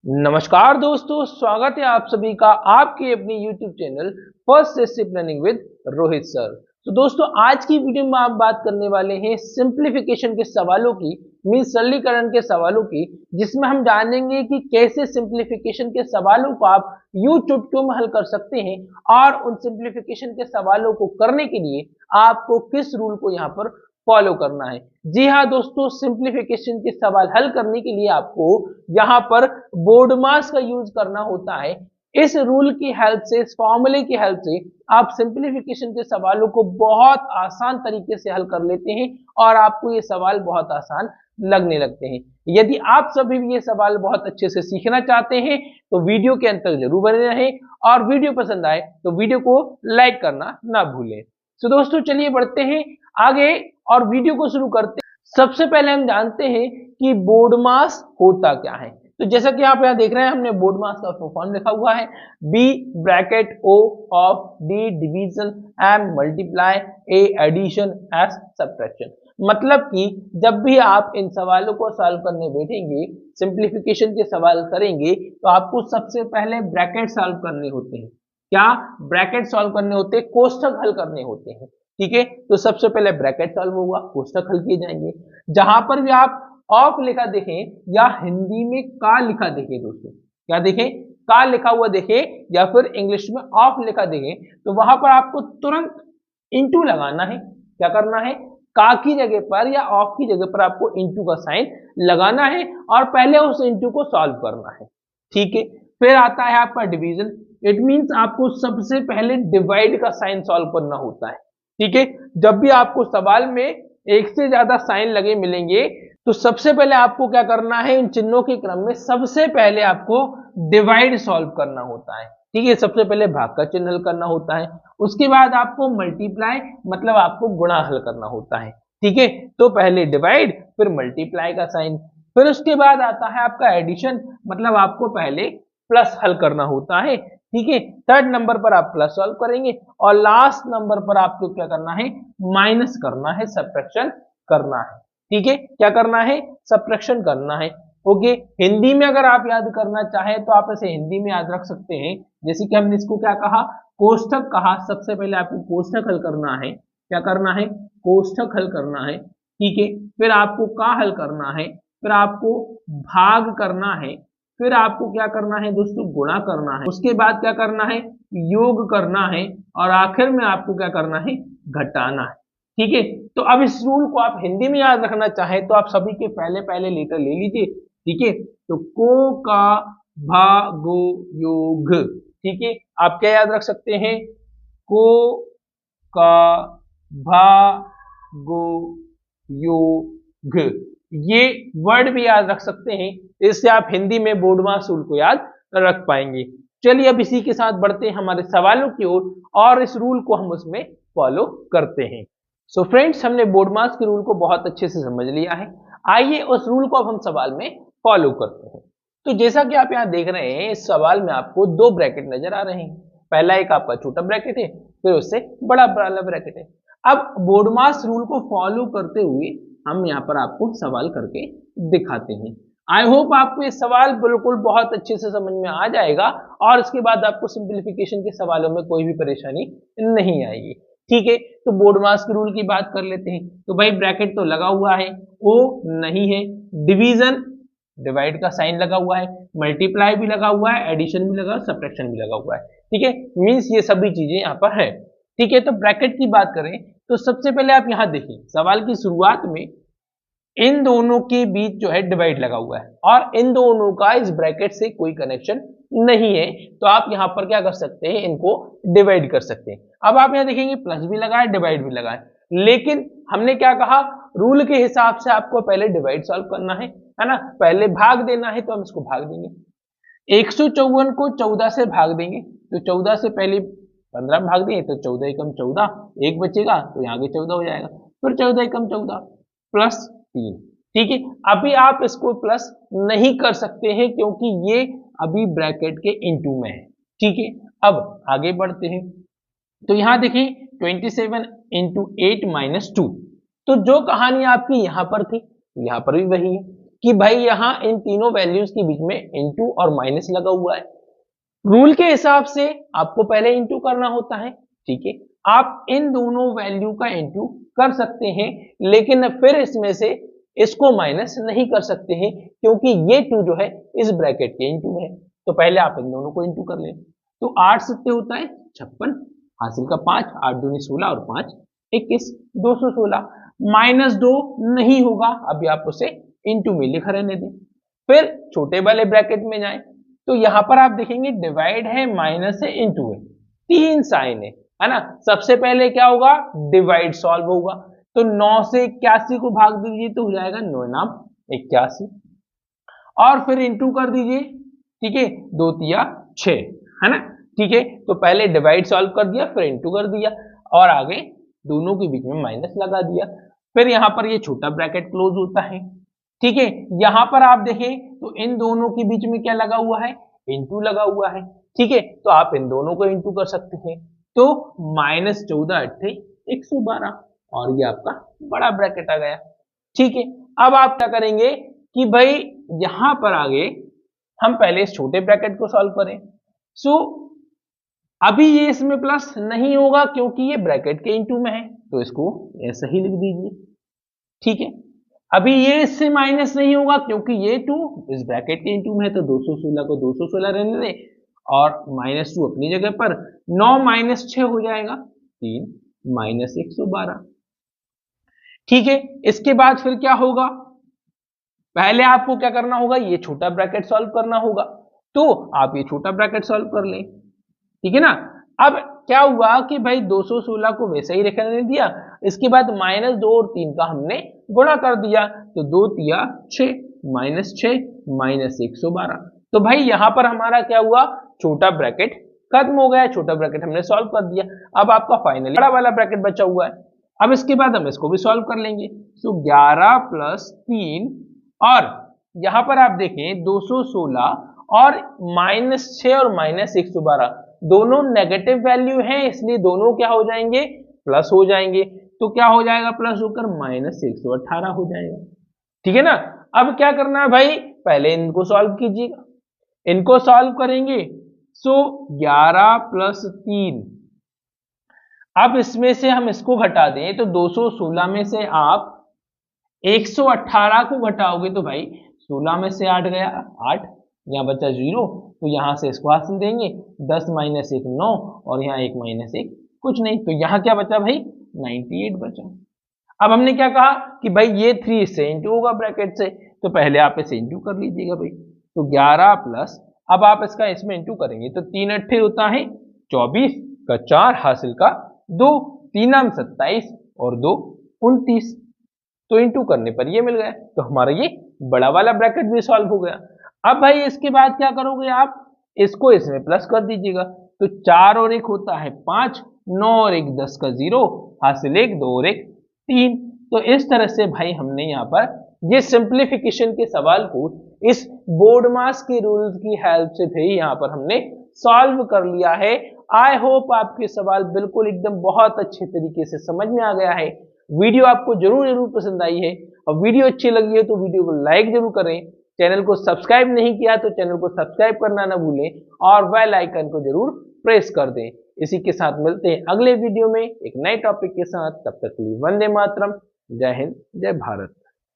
नमस्कार दोस्तों, स्वागत है आप सभी का आपके अपने YouTube channel first step learning with Rohit sir. तो दोस्तों, आज की वीडियो में आप बात करने वाले हैं सिंप्लीफिकेशन के सवालों की, मीन सरलीकरण के सवालों की, जिसमें हम जानेंगे कि कैसे सिंप्लीफिकेशन के सवालों को आप यूं चुटकियों में हल कर सकते हैं और उन सिंप्लीफिकेशन के सवालों को करने के लिए आपको किस रूल को यहाँ पर फॉलो करना है। जी हाँ दोस्तों, सिंप्लीफिकेशन के सवाल हल करने के लिए आपको यहाँ पर बोर्ड मास का यूज करना होता है। इस रूल की हेल्प से, इस फॉर्मूले की हेल्प से आप सिंप्लीफिकेशन के सवालों को बहुत आसान तरीके से हल कर लेते हैं और आपको ये सवाल बहुत आसान लगने लगते हैं। यदि आप सभी भी ये सवाल बहुत अच्छे से सीखना चाहते हैं तो वीडियो के अंत तक जरूर बने रहें और वीडियो पसंद आए तो वीडियो को लाइक करना ना भूलें। तो दोस्तों, चलिए बढ़ते हैं आगे और वीडियो को शुरू करते हैं। सबसे पहले हम जानते हैं कि बोर्ड मास होता क्या है। तो जैसा कि आप यहाँ देख रहे हैं, हमने बोर्ड मास का फॉर्म लिखा हुआ है B bracket O of D division M multiply A addition S subtraction. मतलब कि जब भी आप इन सवालों को सॉल्व करने बैठेंगे, सिंप्लीफिकेशन के सवाल करेंगे, तो आपको सबसे पहले ब्रैकेट सॉल्व करने होते हैं। क्या ब्रैकेट सॉल्व करने होते हैं? कोष्ठक हल करने होते हैं। ठीक है, तो सबसे पहले ब्रैकेट सॉल्व होगा, कोष्ठक हल किए जाएंगे। जहां पर भी आप ऑफ लिखा देखें या हिंदी में का लिखा देखें दोस्तों, क्या देखें? का लिखा हुआ देखें या फिर इंग्लिश में ऑफ लिखा देखें, तो वहां पर आपको तुरंत इंटू लगाना है। क्या करना है? का की जगह पर या ऑफ की जगह पर आपको इंटू का साइन लगाना है और पहले उस इंटू को सॉल्व करना है। ठीक है, फिर आता है आपका डिवीजन। इट मींस आपको सबसे पहले डिवाइड का साइन सॉल्व करना होता है। ठीक है, जब भी आपको सवाल में एक से ज्यादा साइन लगे मिलेंगे तो सबसे पहले आपको क्या करना है? इन चिन्हों के क्रम में सबसे पहले आपको डिवाइड सॉल्व करना होता है। ठीक है, सबसे पहले भाग का चिन्ह हल करना होता है, उसके बाद आपको मल्टीप्लाई मतलब आपको गुणा हल करना होता है। ठीक है, तो पहले डिवाइड फिर मल्टीप्लाई का साइन, फिर उसके बाद आता है आपका एडिशन, मतलब आपको पहले प्लस हल करना होता है। ठीक है, थर्ड नंबर पर आप प्लस सॉल्व करेंगे और लास्ट नंबर पर आपको क्या करना है? माइनस करना है, सब्ट्रैक्शन करना है। ठीक है, क्या करना है? सब्ट्रैक्शन करना है। ओके, हिंदी में अगर आप याद करना चाहें तो आप इसे हिंदी में याद रख सकते हैं। जैसे कि हमने इसको क्या कहा? कोष्ठक कहा। सबसे पहले आपको कोष्ठक हल करना है। क्या करना है? कोष्ठक हल करना है। ठीक है, फिर आपको का हल करना है, फिर आपको भाग करना है, फिर आपको क्या करना है दोस्तों? गुणा करना है। उसके बाद क्या करना है? योग करना है और आखिर में आपको क्या करना है? घटाना है। ठीक है, तो अब इस रूल को आप हिंदी में याद रखना चाहें तो आप सभी के पहले पहले लेटर ले लीजिए। ठीक है, तो को का भा गो योग। ठीक है, आप क्या याद रख सकते हैं? को का भा गो योग, ये वर्ड भी याद रख सकते हैं। इससे आप हिंदी में बोर्ड मास रूल को याद रख पाएंगे। चलिए अब इसी के साथ बढ़ते हैं हमारे सवालों की ओर और इस रूल को हम उसमें फॉलो करते हैं। सो फ्रेंड्स, हमने बोर्ड मास के रूल को बहुत अच्छे से समझ लिया है। आइए उस रूल को अब हम सवाल में फॉलो करते हैं। तो जैसा कि आप यहाँ देख रहे हैं, इस सवाल में आपको दो ब्रैकेट नजर आ रहे हैं। पहला एक आपका छोटा ब्रैकेट है, फिर उससे बड़ा वाला ब्रैकेट है। अब बोर्ड मास रूल को फॉलो करते हुए हम यहाँ पर आपको सवाल करके दिखाते हैं। आई होप आपको ये सवाल बिल्कुल बहुत अच्छे से समझ में आ जाएगा और इसके बाद आपको सिंप्लीफिकेशन के सवालों में कोई भी परेशानी नहीं आएगी। ठीक है, तो बोर्ड मास के रूल की बात कर लेते हैं। तो भाई ब्रैकेट तो लगा हुआ है, ओ नहीं है, डिवीजन डिवाइड का साइन लगा हुआ है, मल्टीप्लाई भी लगा हुआ है, एडिशन भी लगा, सब्ट्रैक्शन भी लगा हुआ है। ठीक है, मींस ये सभी चीजें यहाँ पर है। ठीक है, तो ब्रैकेट की बात करें तो सबसे पहले आप यहाँ देखिए, सवाल की शुरुआत में इन दोनों के बीच जो है डिवाइड लगा हुआ है और इन दोनों का इस ब्रैकेट से कोई कनेक्शन नहीं है, तो आप यहां पर क्या कर सकते हैं? इनको डिवाइड कर सकते हैं। अब आप यहां देखेंगे प्लस भी लगा है, डिवाइड भी लगा है, लेकिन हमने क्या कहा? रूल के हिसाब से आपको पहले डिवाइड सॉल्व करना है ना? पहले भाग देना है, तो हम इसको भाग देंगे। 154 को 14 से भाग देंगे, तो 14 से पहले 15 भाग देंगे तो 14 एकम 14, एक बचेगा तो यहाँ के 14 हो जाएगा, फिर 14 एकम 14 प्लस 3। ठीक है, अभी आप इसको प्लस नहीं कर सकते हैं क्योंकि ये अभी ब्रैकेट के इनटू में है। ठीक है, अब आगे बढ़ते हैं। तो यहां देखिए 27 इंटू 8 माइनस 2, तो जो कहानी आपकी यहां पर थी यहां पर भी वही है। कि भाई यहां इन तीनों वैल्यूज के बीच में इंटू और माइनस लगा हुआ है। रूल के हिसाब से आपको पहले इंटू करना होता है, ठीक है। आप इन दोनों वैल्यू का इंटू कर सकते हैं, लेकिन फिर इसमें से इसको माइनस नहीं कर सकते हैं, क्योंकि ये 2 जो है इस ब्रैकेट के इंटू है। तो पहले आप इन दोनों को इंटू कर लें। तो 8 सत्ते होता है 56, हासिल का 5, 8 दूनी 16 और 5 21, 216। -2 नहीं होगा, अभी आप उसे इंटू में लिख रहने दें। फिर छोटे वाले ब्रैकेट में जाएं, तो यहां पर आप देखेंगे डिवाइड है, माइनस है, इंटू है, 3 साइन है ना। सबसे पहले क्या होगा, डिवाइड सॉल्व होगा। तो 9 से 81 को भाग दीजिए तो हो जाएगा 9 नाम 81, और फिर इंटू कर दीजिए, ठीक है, 2 तिया 6, है ना, ठीक है। तो पहले डिवाइड सॉल्व कर दिया, फिर इंटू कर दिया, और आगे दोनों के बीच में माइनस लगा दिया। फिर यहां पर ये छोटा ब्रैकेट क्लोज होता है, ठीक है। यहां पर आप देखें तो इन दोनों के बीच में क्या लगा हुआ है, इंटू लगा हुआ है, ठीक है। तो आप इन दोनों को इंटू कर सकते हैं। तो -14 8 112, और ये आपका बड़ा ब्रैकेट आ गया, ठीक है। अब आप क्या करेंगे कि भाई यहां पर आगे हम पहले इस छोटे ब्रैकेट को सॉल्व करें। सो अभी ये इसमें प्लस नहीं होगा क्योंकि ये ब्रैकेट के इंटू में है, तो इसको ऐसा ही लिख दीजिए, ठीक है। अभी ये इससे माइनस नहीं होगा क्योंकि ये 2 इस ब्रैकेट के इंटू में है, तो 216 को 216 रहने दें, और -2 अपनी जगह पर, 9 - 6 हो जाएगा 3 -112, ठीक है। इसके बाद फिर क्या होगा, पहले आपको क्या करना होगा, ये छोटा ब्रैकेट सॉल्व करना होगा। तो आप ये छोटा ब्रैकेट सॉल्व कर लें, ठीक है ना। अब क्या हुआ कि भाई 216 को वैसे ही रहने दिया, इसके बाद -2 और 3 का हमने गुणा कर दिया, तो 2 तिया 6, -6 -112। तो भाई यहां पर हमारा क्या हुआ, छोटा ब्रैकेट खत्म हो गया, छोटा ब्रैकेट हमने सॉल्व कर दिया। अब आपका फाइनली बड़ा वाला ब्रैकेट बचा हुआ है। अब इसके बाद हम इसको भी सॉल्व कर लेंगे। तो 11 + 3, और यहां पर आप देखें 216 और -6 और -112 दोनों नेगेटिव वैल्यू हैं, इसलिए दोनों क्या हो जाएंगे, प्लस हो जाएंगे। तो क्या हो जाएगा, प्लस होकर -118 हो जाएगा, ठीक है ना। अब क्या करना है भाई, पहले इनको सॉल्व कीजिएगा, इनको सॉल्व करेंगे। सो 11 + 3, अब इसमें से हम इसको घटा दें तो 216 में से आप 118 को घटाओगे तो भाई 16 में से 8 गया 8, यहाँ बचा 0, तो यहाँ से इसको हासिल देंगे, 10 - 1 9, और यहाँ 1 - 1 कुछ नहीं, तो यहाँ क्या बचा भाई 98 बचा। अब हमने क्या कहा कि भाई ये 3 से इंटू होगा ब्रैकेट से, तो पहले आप इसे इंटू कर लीजिएगा भाई। तो 11 प्लस, अब आप इसका इसमें इंटू करेंगे तो 3 अट्ठे होता है 24 का 4, हासिल का 2, 3 आम 27 और 2 29, तो इंटू करने पर ये मिल गया। तो हमारा ये बड़ा वाला ब्रैकेट भी सॉल्व हो गया। अब भाई इसके बाद क्या करोगे आप, इसको इसमें प्लस कर दीजिएगा, तो 4 और 1 होता है 5, 9 और 1 10 का 0, हासिल 1 2 और 1 3। तो इस तरह से भाई हमने यहाँ पर ये सिंप्लीफिकेशन के सवाल को इस बोर्ड मास के रूल्स की हेल्प से भी यहाँ पर हमने सॉल्व कर लिया है। आई होप आपके सवाल बिल्कुल एकदम बहुत अच्छे तरीके से समझ में आ गया है। वीडियो आपको जरूर पसंद आई है, और वीडियो अच्छी लगी है तो वीडियो को लाइक जरूर करें। चैनल को सब्सक्राइब नहीं किया तो चैनल को सब्सक्राइब करना ना भूलें, और बेल आइकन को जरूर प्रेस कर दें। इसी के साथ मिलते हैं अगले वीडियो में एक नए टॉपिक के साथ, तब तक के लिए वंदे मातरम, जय हिंद, जय भारत।